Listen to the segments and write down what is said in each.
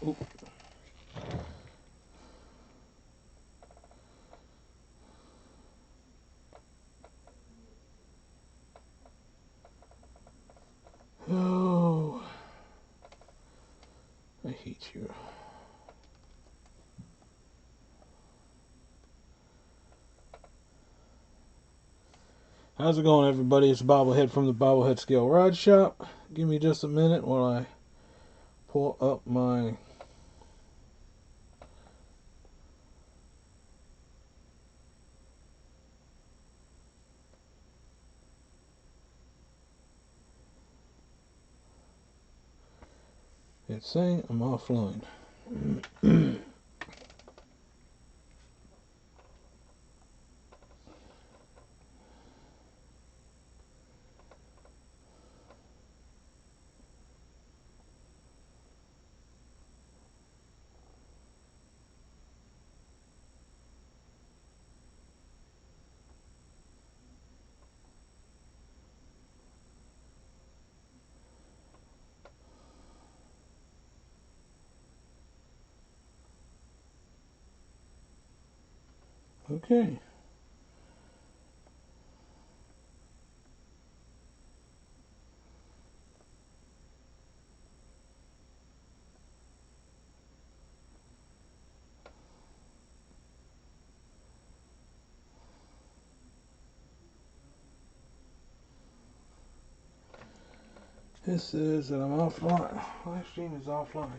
Ooh. Oh, I hate you. How's it going, everybody? It's Bobblehead from the Bobblehead Scale Rod Shop. Give me just a minute while I pull up my it's saying I'm offline. Okay. This says that I'm offline. Live stream is offline.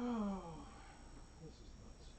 Oh, this is nuts.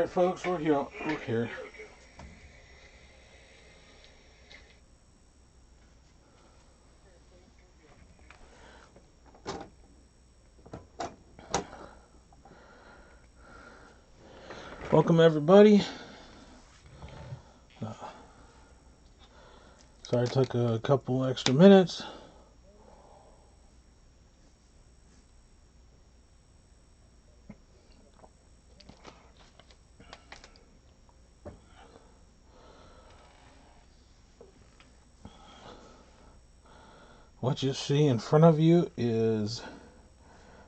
Alright folks, we're here. Look here. Welcome everybody. Sorry it took a couple extra minutes. What you see in front of you is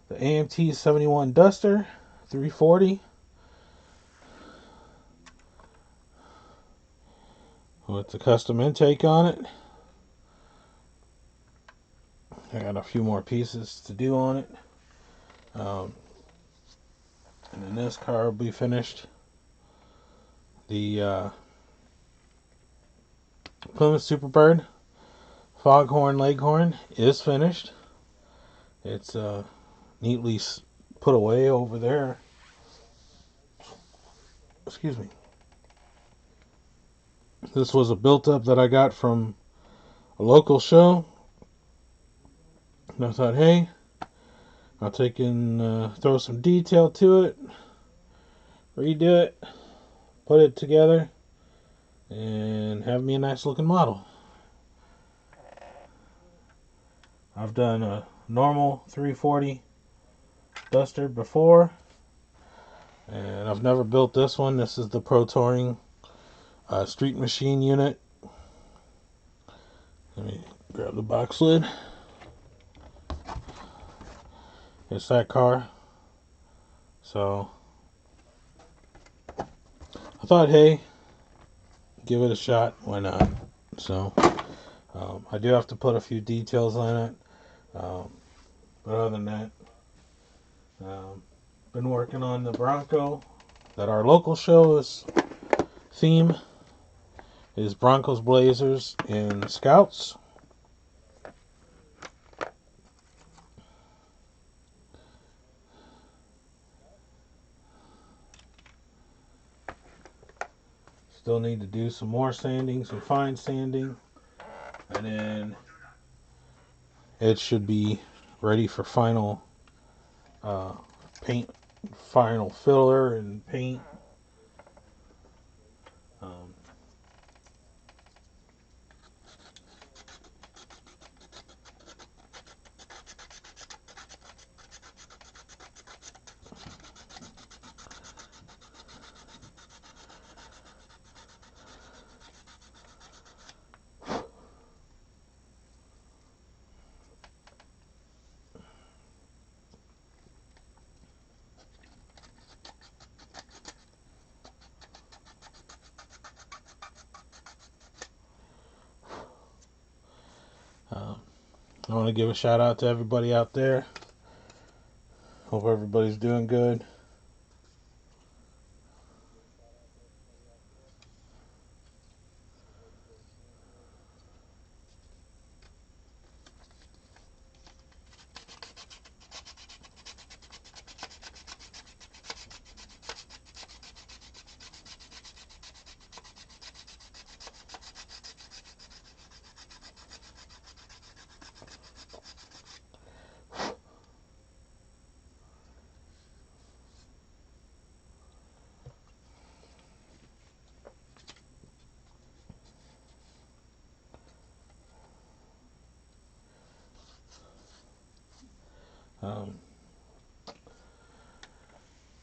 the AMT 71 Duster 340 with the custom intake on it. I got a few more pieces to do on it. And then this car will be finished. The Plymouth Superbird Foghorn Leghorn is finished. It's neatly put away over there. Excuse me. This was a built-up that I got from a local show. And I thought, hey, I'll take and throw some detail to it, redo it, put it together, and have me a nice looking model. I've done a normal 340 Duster before, and I've never built this one. This is the Pro Touring Street Machine unit. Let me grab the box lid. It's that car. So I thought, hey, give it a shot. Why not? So I do have to put a few details on it. But other than that, been working on the Bronco that our local show is theme is Broncos, Blazers, and Scouts. Still need to do some more sanding, some fine sanding, and then it should be ready for final paint, final filler and paint. I want to give a shout out to everybody out there. Hope everybody's doing good.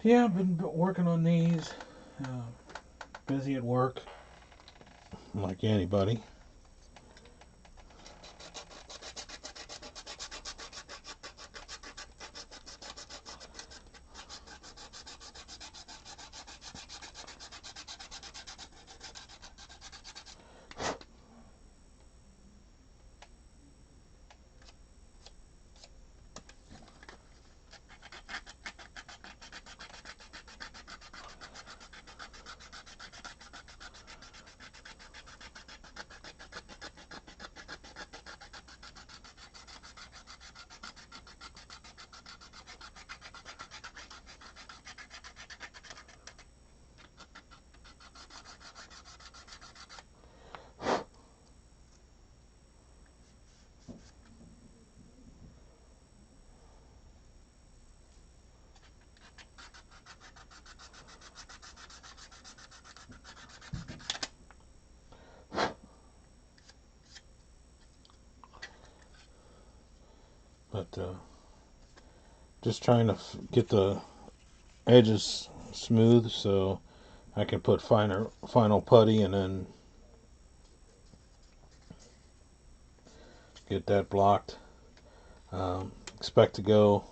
Yeah, I've been working on these. Busy at work, like anybody. but just trying to get the edges smooth so I can put final putty and then get that blocked. Expect to go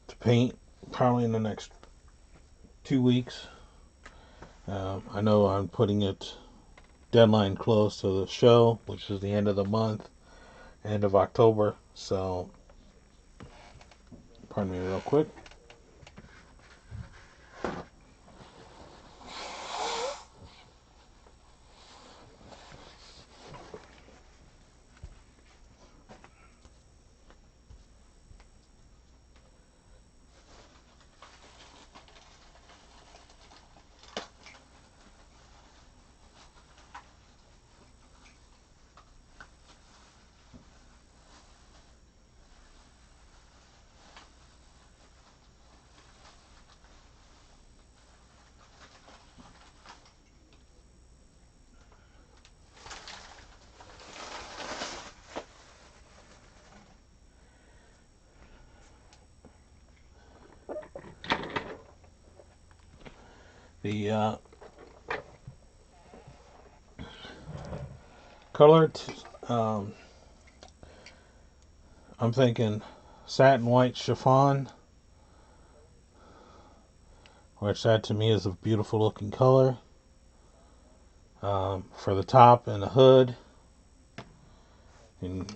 to paint probably in the next 2 weeks. I know I'm putting it deadline close to the show, which is the end of the month, end of October. So, pardon me real quick. The color, I'm thinking satin white chiffon, which that to me is a beautiful looking color. For the top and the hood, and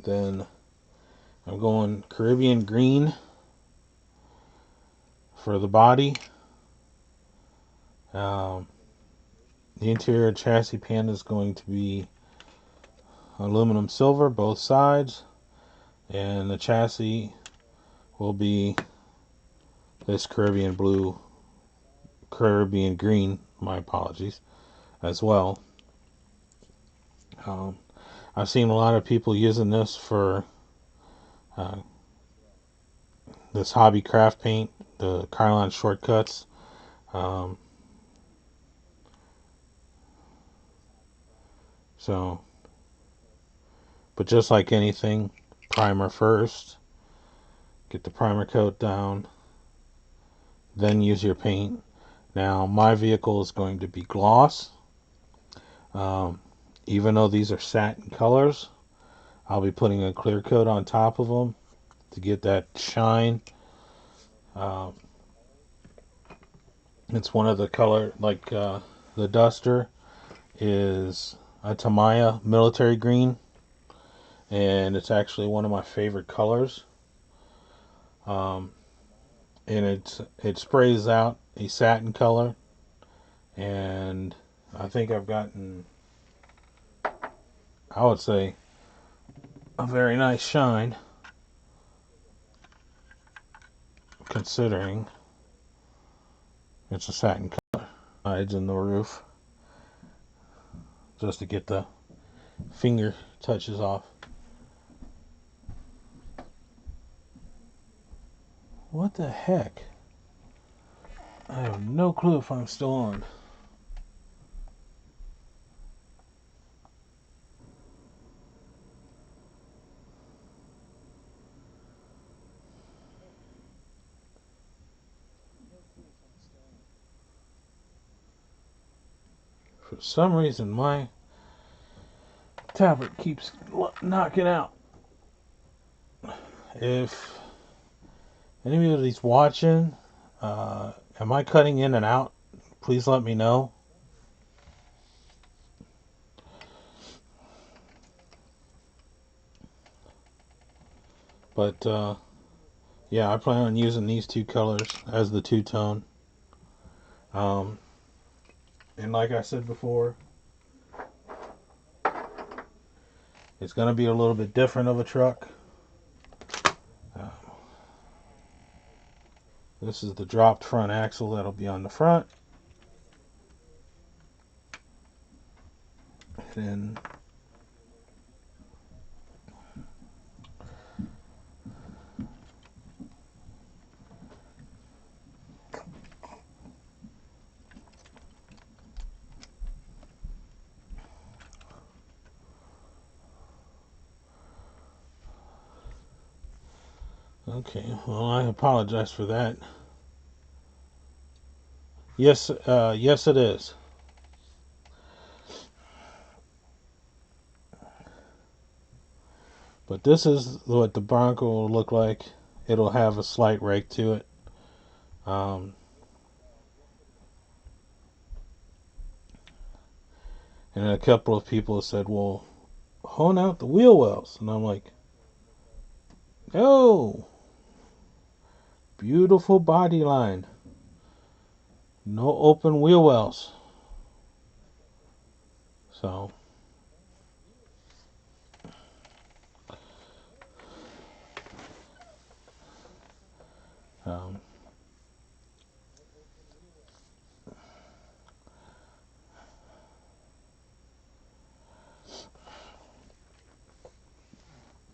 then I'm going Caribbean green for the body. The interior chassis pan is going to be aluminum silver, both sides, and the chassis will be this Caribbean green, my apologies, as well. I've seen a lot of people using this for this hobby craft paint, the Krylon Shortcuts. But just like anything, primer first, get the primer coat down, then use your paint. Now, my vehicle is going to be gloss. Even though these are satin colors, I'll be putting a clear coat on top of them to get that shine. It's one of the color, like the Duster is a Tamiya military green, and it's actually one of my favorite colors. And it sprays out a satin color, and I think I've gotten, I would say, a very nice shine, considering it's a satin color. Sides and the roof, just to get the finger touches off. What the heck? I have no clue if I'm still on. For some reason, my tablet keeps knocking out. If anybody's watching, am I cutting in and out? Please let me know. But yeah, I plan on using these two colors as the two-tone. And like I said before, it's going to be a little bit different of a truck. This is the dropped front axle that'll be on the front. And Okay, well, I apologize for that. Yes, yes, it is. But this is what the Bronco will look like. It'll have a slight rake to it. Um, and a couple of people have said, well, hone out the wheel wells. And I'm like, oh, beautiful body line. No open wheel wells. So, um,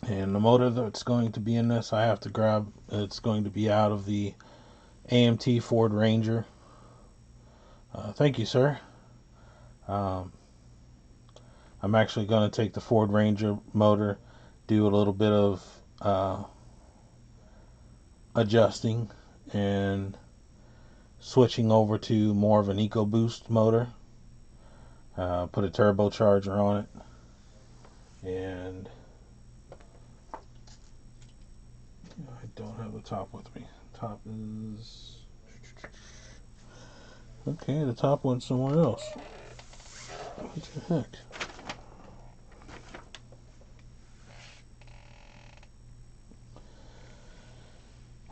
and the motor that's going to be in this, I have to grab. It's going to be out of the AMT Ford Ranger. Thank you, sir. Um, I'm actually going to take the Ford Ranger motor, do a little bit of adjusting, and switching over to more of an EcoBoost motor. Put a turbocharger on it, and I don't have the top with me. Top is okay. The top went somewhere else. What the heck?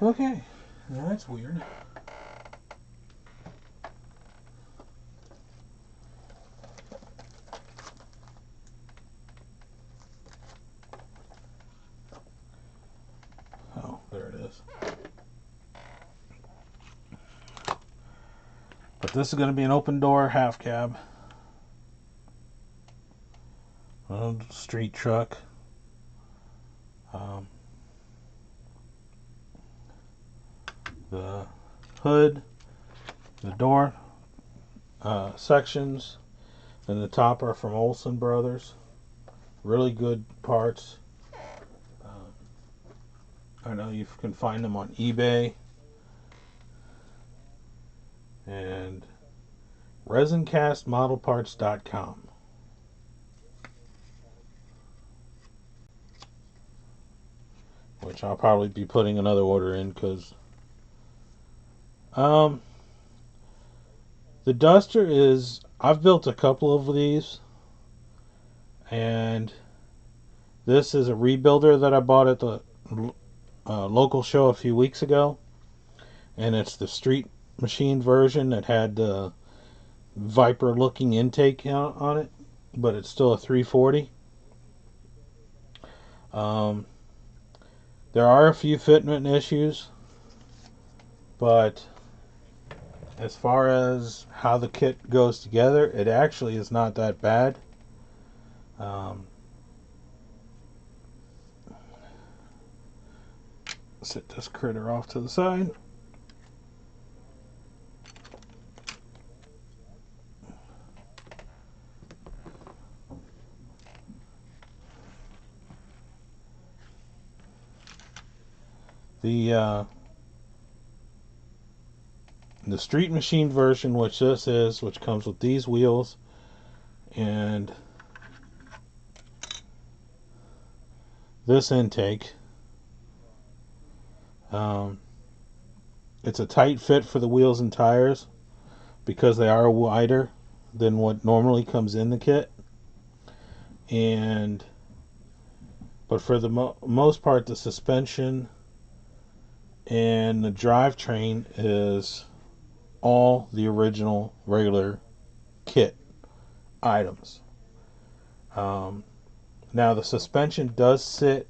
Okay, now that's weird. Oh, there it is. But this is going to be an open door half cab. Street truck. Um, the hood, the door sections, and the top are from Olsen Brothers. Really good parts. I know you can find them on eBay and resincastmodelparts.com. Which I'll probably be putting another order in because um, the Duster is, I've built a couple of these, and this is a rebuilder that I bought at the local show a few weeks ago, and it's the street machine version that had the Viper looking intake on it, but it's still a 340. Um, there are a few fitment issues, but as far as how the kit goes together, it actually is not that bad. Um, set this critter off to the side. The the street machine version, which this is, which comes with these wheels and this intake. Um, it's a tight fit for the wheels and tires because they are wider than what normally comes in the kit. And but for the most part, the suspension and the drivetrain is all the original regular kit items. Um, Now the suspension does sit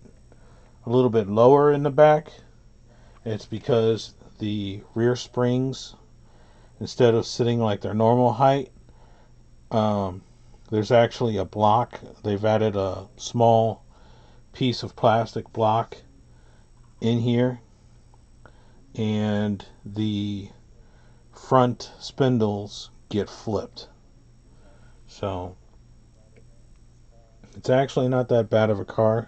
a little bit lower in the back. It's because the rear springs, instead of sitting like their normal height, um, there's actually a block. They've added a small piece of plastic block in here, and the front spindles get flipped. So it's actually not that bad of a car.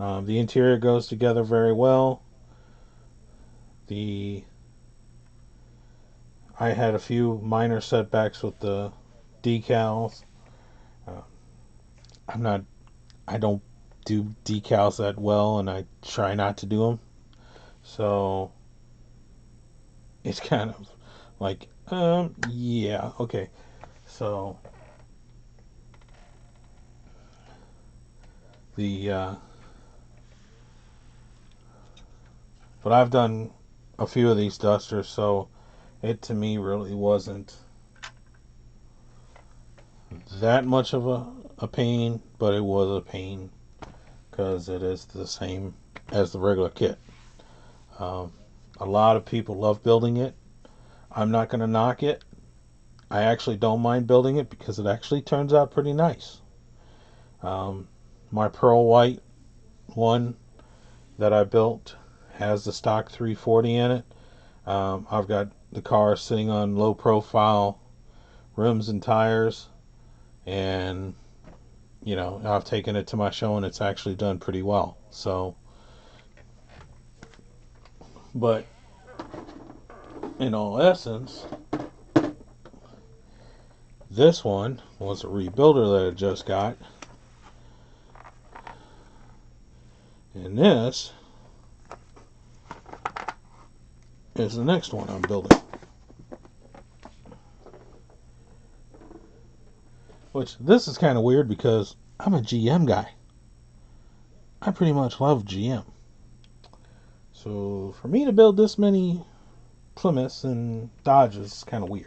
The interior goes together very well. I had a few minor setbacks with the decals. Uh, I'm not. I don't do decals that well, and I try not to do them. So it's kind of like, yeah, okay. So the but I've done a few of these dusters, so it to me really wasn't that much of a pain, but it was a pain because it is the same as the regular kit. Um, a lot of people love building it. I'm not going to knock it. I actually don't mind building it because it actually turns out pretty nice. Um, my pearl white one that I built has the stock 340 in it. I've got the car sitting on low profile rims and tires, and I've taken it to my show and it's actually done pretty well. So, but in all essence, this one was a rebuilder that I just got, and this is the next one I'm building. Which, this is kind of weird because I'm a GM guy. I pretty much love GM. So for me to build this many Plymouths and Dodges is kind of weird.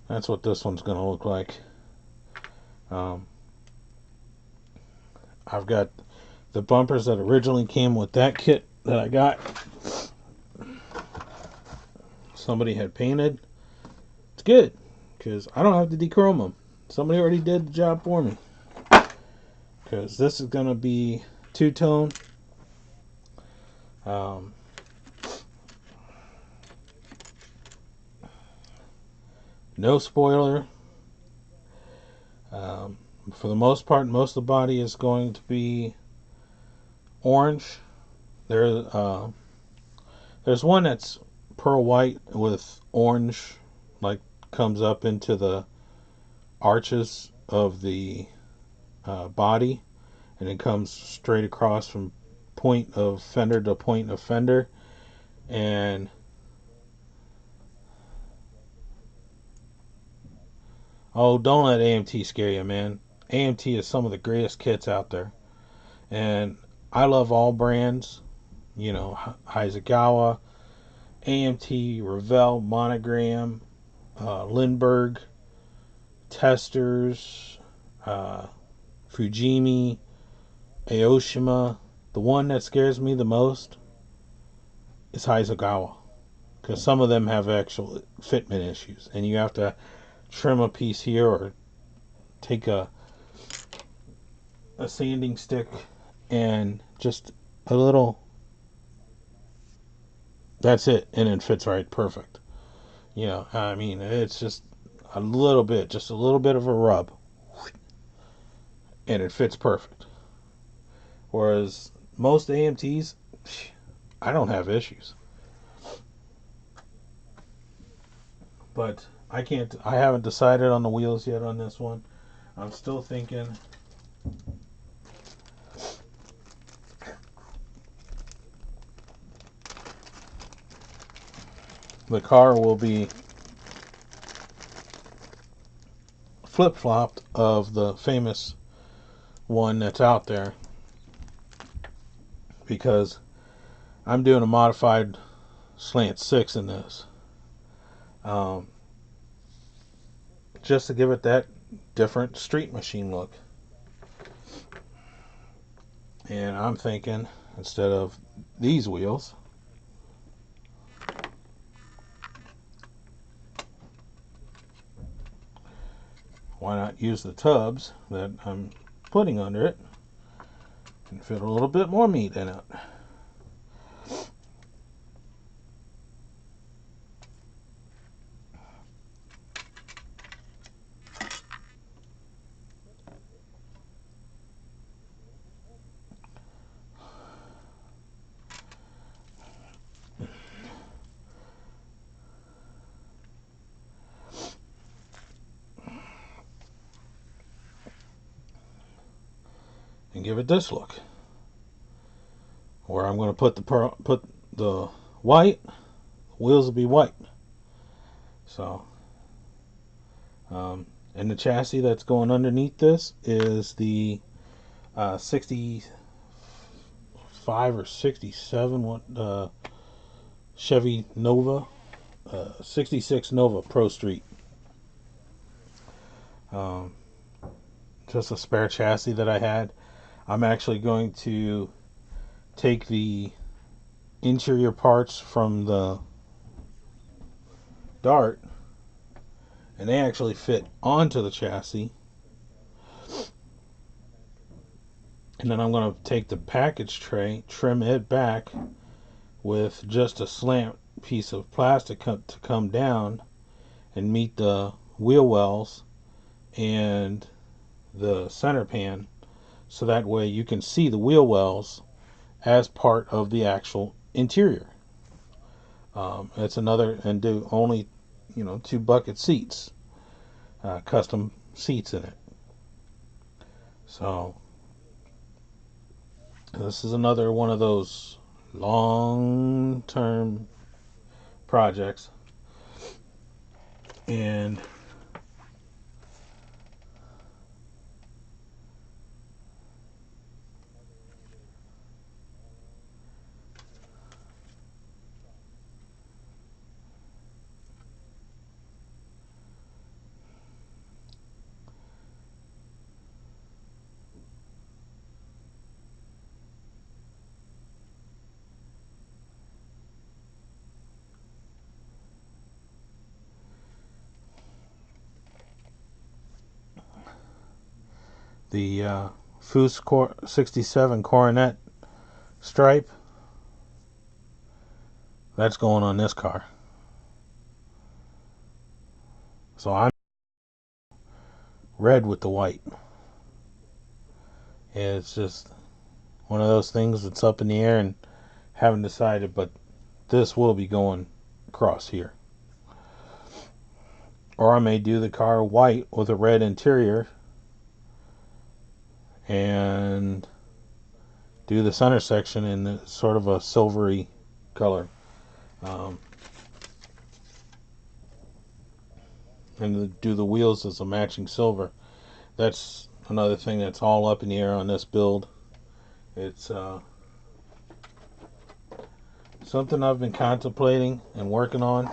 That's what this one's going to look like. I've got the bumpers that originally came with that kit that I got. Somebody had painted. It's good because I don't have to dechrome them. Somebody already did the job for me. Because this is going to be two-tone. No spoiler. For the most part, most of the body is going to be orange. There's one that's pearl white with orange, like comes up into the arches of the body, and it comes straight across from point of fender to point of fender. And oh, don't let AMT scare you, man. AMT is some of the greatest kits out there, and I love all brands. Hasegawa, AMT, Revell, Monogram, Lindbergh, Testers, Fujimi, Aoshima. The one that scares me the most is Hasegawa, because some of them have actual fitment issues, and you have to trim a piece here or take a sanding stick and just a little, that's it, and it fits right perfect. It's just a little bit, just a little bit of a rub, and it fits perfect. Whereas most AMTs, I don't have issues. But I haven't decided on the wheels yet on this one. I'm still thinking the car will be flip-flopped of the famous one that's out there, because I'm doing a modified slant 6 in this, just to give it that different street machine look. And I'm thinking, instead of these wheels, why not use the tubs that I'm putting under it and fit a little bit more meat in it. And give it this look, where I'm going to put the white. The wheels will be white. So, and the chassis that's going underneath this is the 65 or 67 Chevy Nova, 66 Nova Pro Street. Just a spare chassis that I had. I'm actually going to take the interior parts from the Dart, and they actually fit onto the chassis. And then I'm going to take the package tray, trim it back with just a slant piece of plastic to come down and meet the wheel wells and the center pan, so that way you can see the wheel wells as part of the actual interior. It's another, and do only 2 bucket seats, custom seats in it. So this is another one of those long-term projects, and the Foose 67 Coronet stripe, that's going on this car. So I'm red with the white. It's just one of those things that's up in the air and haven't decided, but this will be going across here. Or I may do the car white with a red interior and do the center section in sort of a silvery color. And do the wheels as a matching silver. That's another thing that's all up in the air on this build. It's something I've been contemplating and working on.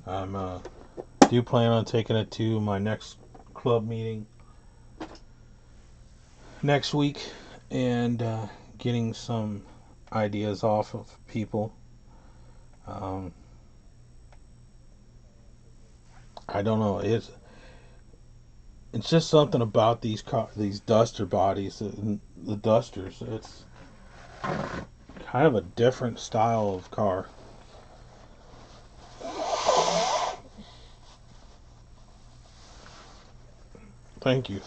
I do plan on taking it to my next club meeting next week and getting some ideas off of people. I don't know. It's just something about these duster bodies, the dusters. It's kind of a different style of car. Thank you.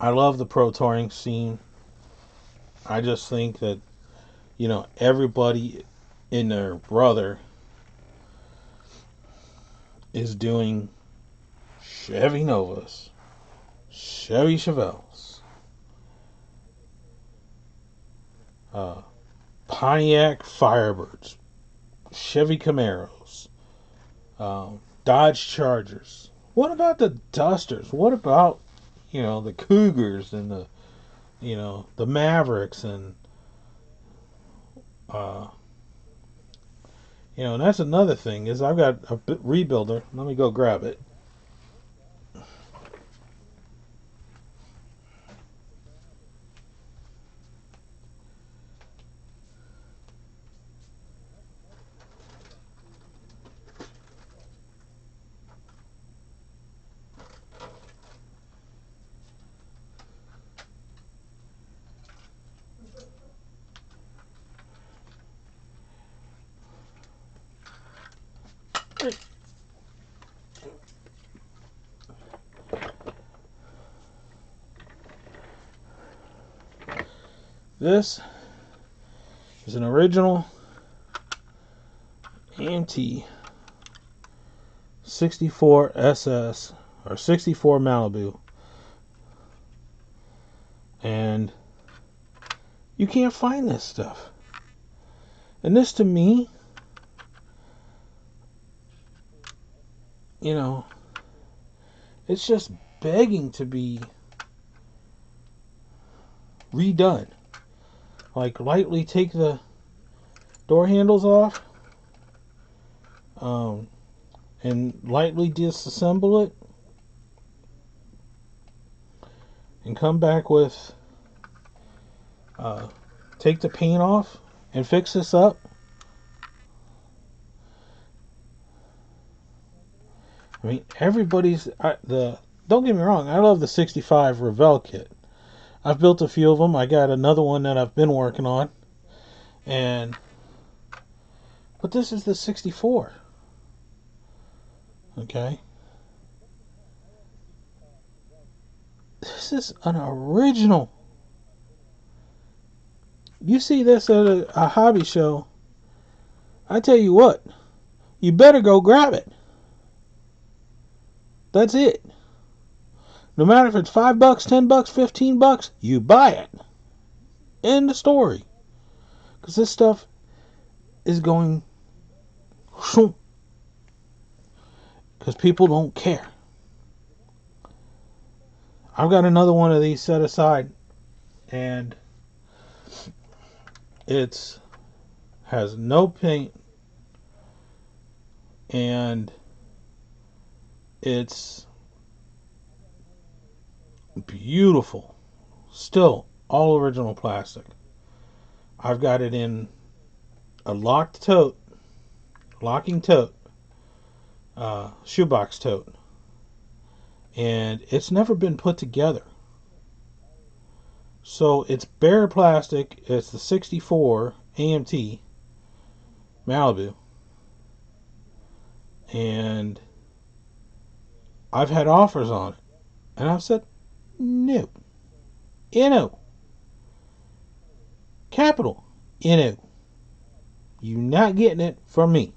I love the pro touring scene. I just think that everybody and their brother is doing Chevy Novas, Chevy Chevelles, Pontiac Firebirds, Chevy Camaros, Dodge Chargers. What about the Dusters? What about the Cougars and the Mavericks and and that's another thing is I've got a rebuilder. Let me go grab it. This is an original AMT 64 SS or 64 Malibu, and you can't find this stuff. And this, to me, you know, it's just begging to be redone. Like, lightly take the door handles off, and lightly disassemble it, and come back with, take the paint off and fix this up. I mean, everybody's don't get me wrong, I love the 65 Revell kit. I've built a few of them. I got another one that I've been working on, but this is the 64. Okay, this is an original. You see this at a hobby show, I tell you what, you better go grab it. That's it. No matter if it's $5, $10, $15, you buy it. End of story. Because this stuff is going, because people don't care. I've got another one of these set aside, and it's has no paint, and it's beautiful. Still all original plastic. I've got it in a locking tote, shoebox tote, and it's never been put together. So it's bare plastic. It's the 64 AMT Malibu, and I've had offers on it, and I've said no. No. Capital No. You're not getting it from me.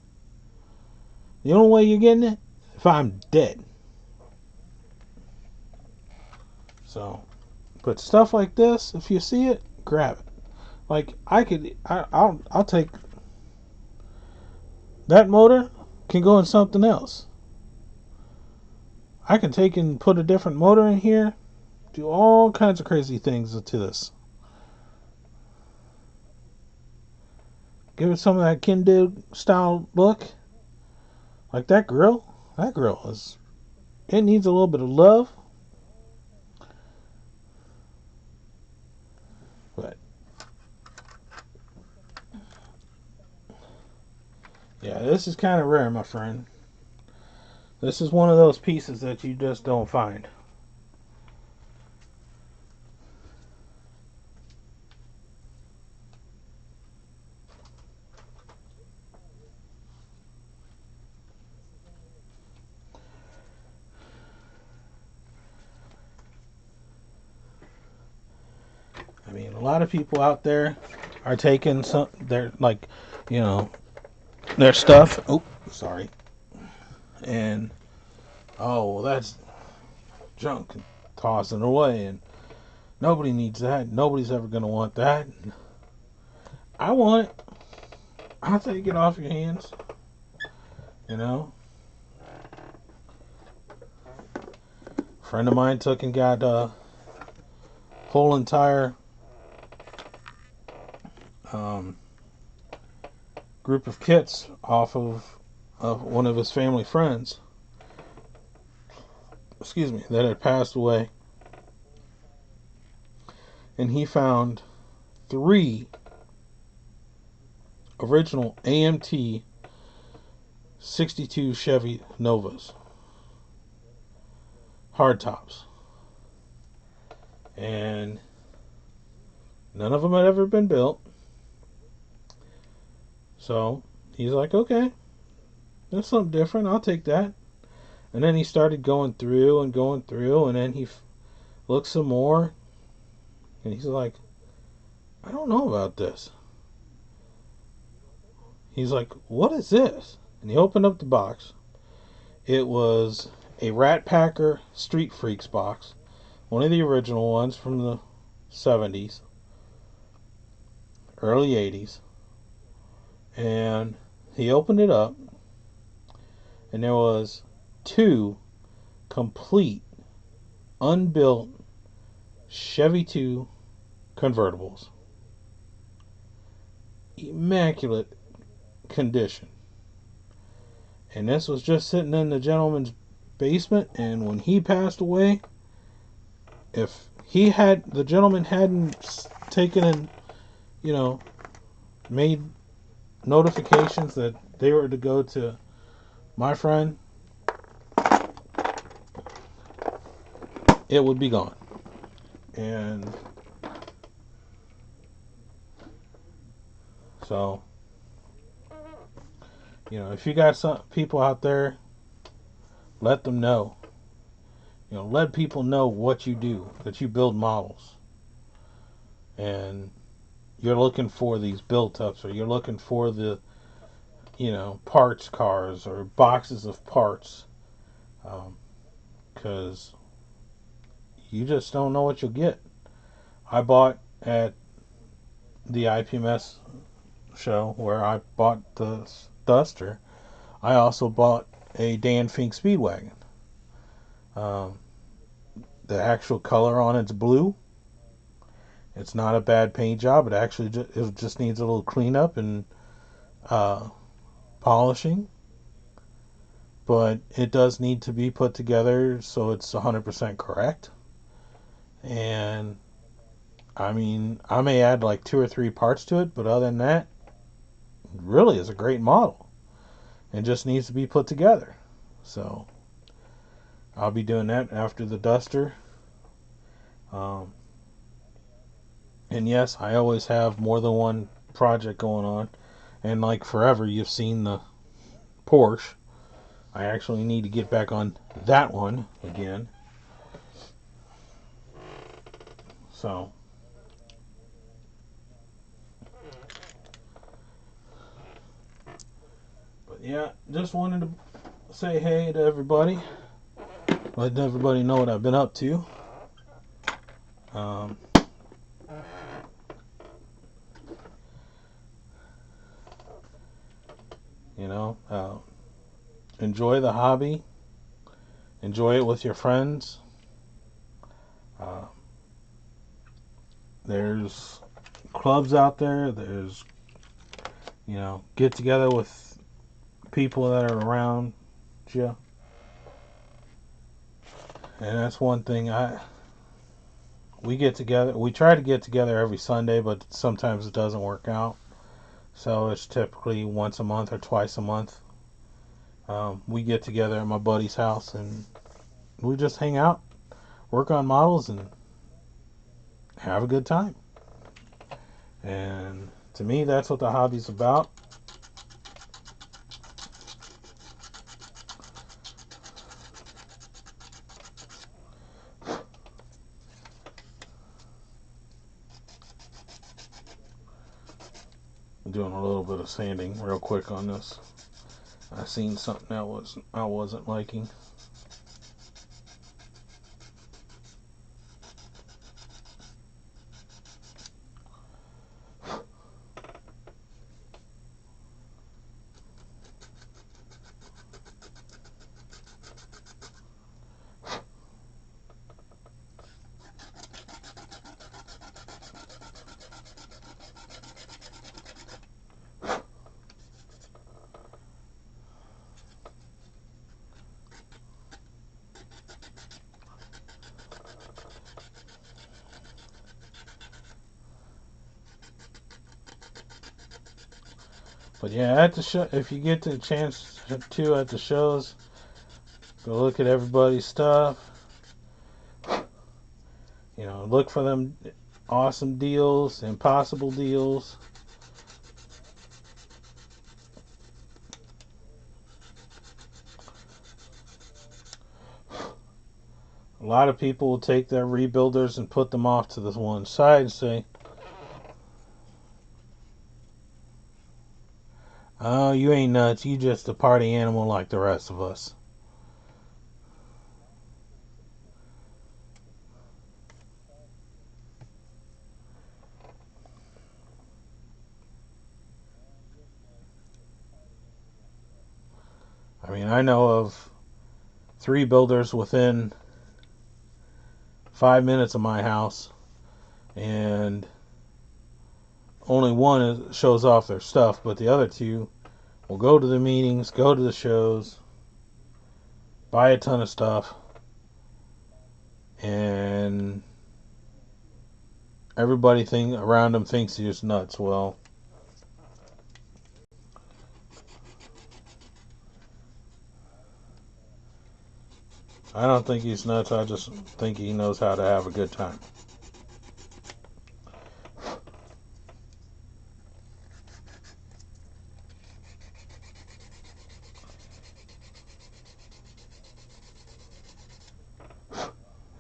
The only way you're getting it, if I'm dead. So, but stuff like this, if you see it, grab it. Like, I'll take that motor, can go in something else. I can take and put a different motor in here, do all kinds of crazy things to this. Give it some of that Kindle style look. Like that grill. That grill it needs a little bit of love. But yeah, this is kind of rare, my friend. This is one of those pieces that you just don't find. I mean, a lot of people out there are taking their their stuff. Oh, sorry. And well, that's junk, and tossing it away, and nobody needs that. Nobody's ever gonna want that. I want it. I'll take it off your hands. A friend of mine took and got a whole entire group of kits off of one of his family friends, that had passed away, and he found 3 original AMT 62 Chevy Novas, hardtops, and none of them had ever been built. So he's like, okay, that's something different. I'll take that. And then he started going through, and then he looked some more, and he's like, I don't know about this. He's like, what is this? And he opened up the box. It was a Rat Packer Street Freaks box, one of the original ones from the 70s, early 80s. And he opened it up, and there was two complete, unbuilt Chevy 2 convertibles. Immaculate condition. And this was just sitting in the gentleman's basement, and when he passed away, if the gentleman hadn't taken and, made notifications that they were to go to my friend, it would be gone. And so, if you got some people out there, let them know. Let people know what you do, that you build models. And you're looking for these built-ups, or you're looking for the, parts cars or boxes of parts. Because you just don't know what you'll get. I bought at the IPMS show where I bought the Duster. I also bought a Dan Fink Speedwagon. The actual color on it's blue. It's not a bad paint job. It actually it just needs a little cleanup and polishing. But it does need to be put together so it's 100% correct. And I mean, I may add like 2 or 3 parts to it, but other than that, it really is a great model. It just needs to be put together. So I'll be doing that after the Duster. And yes, I always have more than one project going on. And like forever, you've seen the Porsche. I actually need to get back on that one again. So, but yeah, just wanted to say hey to everybody. Let everybody know what I've been up to. Enjoy the hobby. Enjoy it with your friends. There's clubs out there. There's, get together with people that are around you. And that's one thing we get together. We try to get together every Sunday, but sometimes it doesn't work out. So it's typically once a month or twice a month. We get together at my buddy's house and we just hang out, work on models, and have a good time. And to me, that's what the hobby's about. I'm doing a little bit of sanding real quick on this. I seen something that I wasn't liking. But yeah, at the show, if you get the chance to at the shows, go look at everybody's stuff. Look for them awesome deals, impossible deals. A lot of people will take their rebuilders and put them off to this one side and say, Oh, you ain't nuts. You just a party animal like the rest of us. I mean, I know of 3 builders within 5 minutes of my house, and only one shows off their stuff, but the other two will go to the meetings, go to the shows, buy a ton of stuff, and everybody around them thinks he's nuts. Well, I don't think he's nuts. I just think he knows how to have a good time.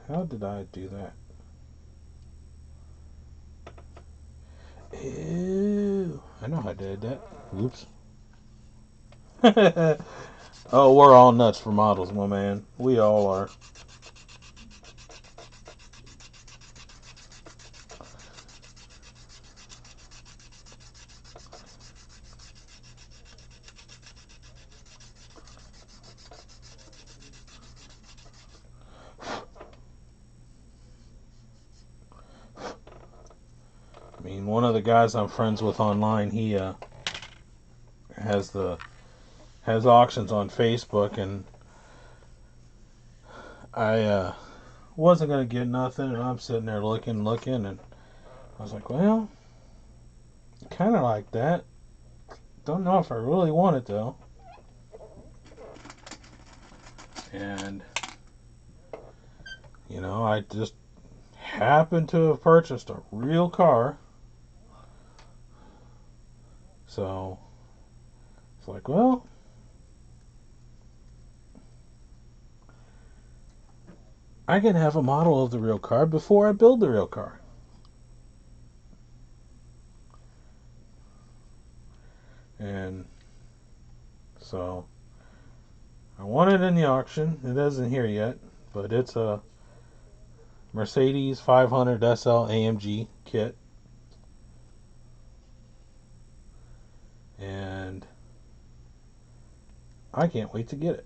How did I do that? Ew. I know I did that. Oops. Oh, we're all nuts for models, my man. We all are. I mean, one of the guys I'm friends with online, he has the has auctions on Facebook, and I wasn't gonna get nothing, and I'm sitting there looking, and I was like, well, kind of like that. Don't know if I really want it though. And I just happened to have purchased a real car, so it's like, well, I can have a model of the real car before I build the real car. And so I won it in the auction. It isn't here yet, but it's a Mercedes 500 SL AMG kit. And I can't wait to get it.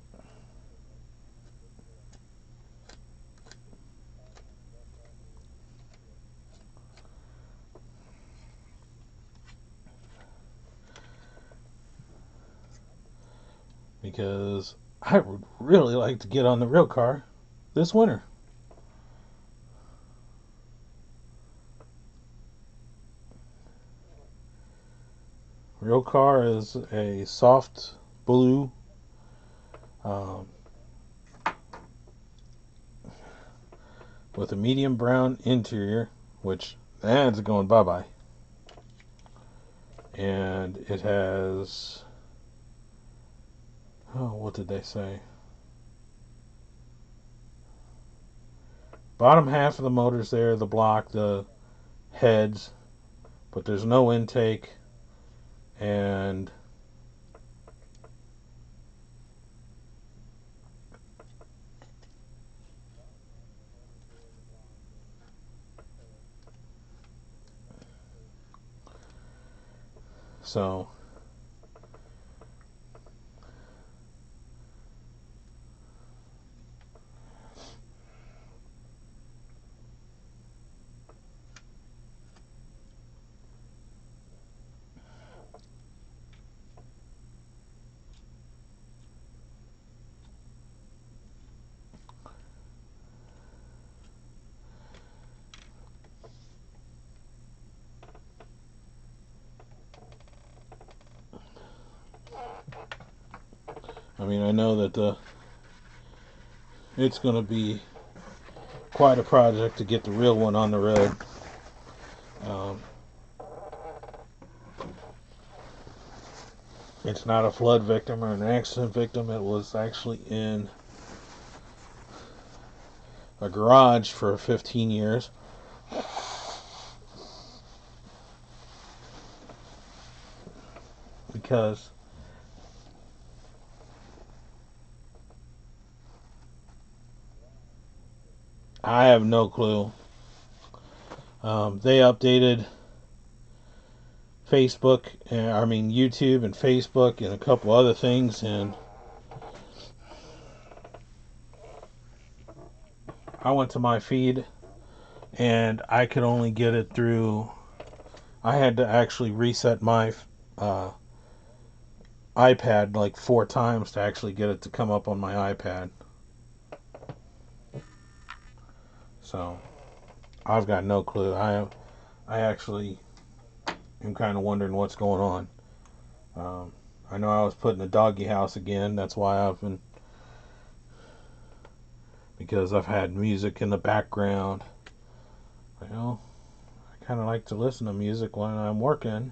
Because I would really like to get on the real car this winter. Real car is a soft blue, um, with a medium brown interior, which that's going bye bye. And it has, oh, what did they say? Bottom half of the motor's there, the block, the heads, but there's no intake, and so I mean, I know that it's going to be quite a project to get the real one on the road. Um, it's not a flood victim or an accident victim. It was actually in a garage for 15 years. Because I have no clue. They updated Facebook, YouTube and Facebook and a couple other things, and I went to my feed and I could only get it through. I had to actually reset my uh, iPad like 4 times to actually get it to come up on my iPad. So I've got no clue. I actually am kind of wondering what's going on. I know I was put in a doggy house again. That's why because I've had music in the background. Well, I kind of like to listen to music when I'm working.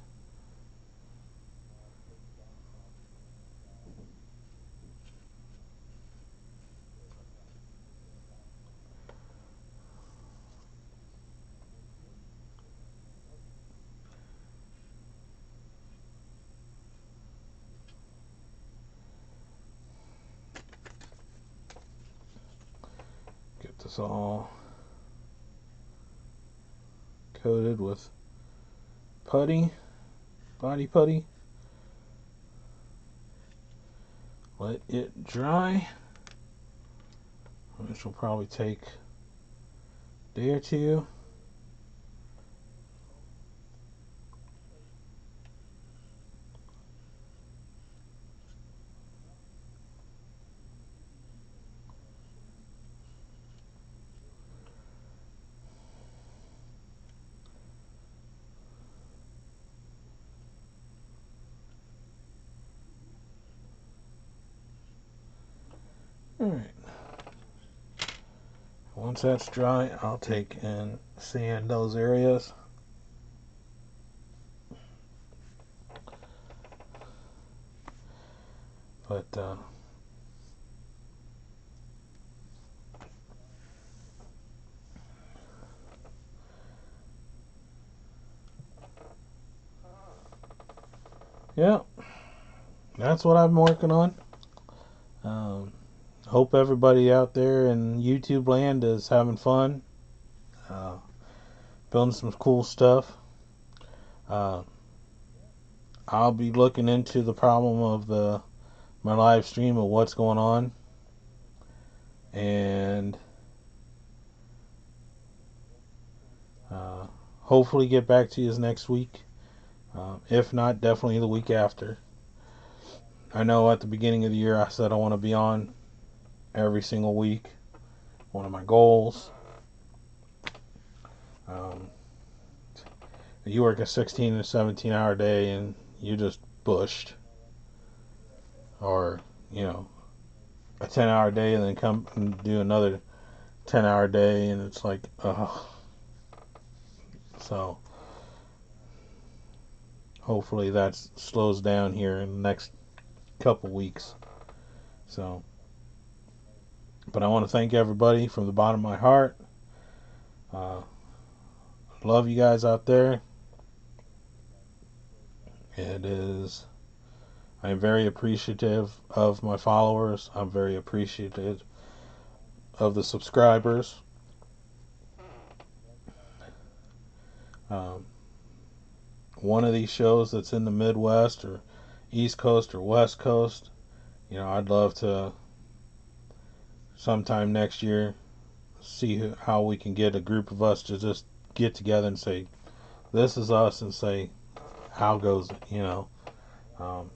Get this all coated with body putty. Let it dry, which will probably take a day or two. Alright. Once that's dry, I'll take and sand those areas. But yeah, that's what I'm working on. Hope everybody out there in YouTube land is having fun, uh, building some cool stuff. Uh, I'll be looking into the problem of my live stream of what's going on, and uh, hopefully get back to you next week. If not, definitely the week after. I know at the beginning of the year I said I want to be on every single week. One of my goals. Um, you work a 16 to 17-hour day and you just bushed, or a 10-hour day and then come and do another 10-hour day, and it's like, ugh. So hopefully that slows down here in the next couple weeks. So, but I want to thank everybody from the bottom of my heart. Uh, love you guys out there. It is. I'm very appreciative of my followers. I'm very appreciative of the subscribers. Um, one of these shows that's in the Midwest or East Coast or West Coast, I'd love to sometime next year see how we can get a group of us to just get together and say, this is us, and say, how goes it, Um,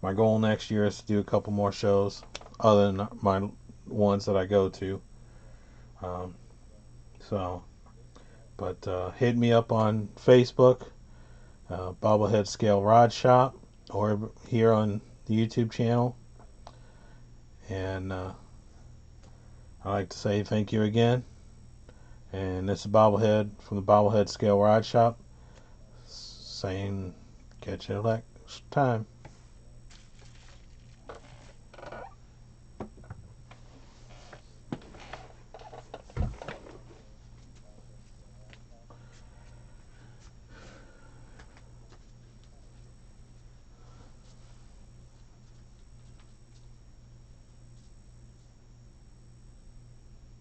my goal next year is to do a couple more shows other than my ones that I go to. Um, so, but hit me up on Facebook, Bobblehead Scale Rod Shop, or here on the YouTube channel. And I'd like to say thank you again. And this is Bobblehead from the Bobblehead Scale Rod Shop saying catch you next time.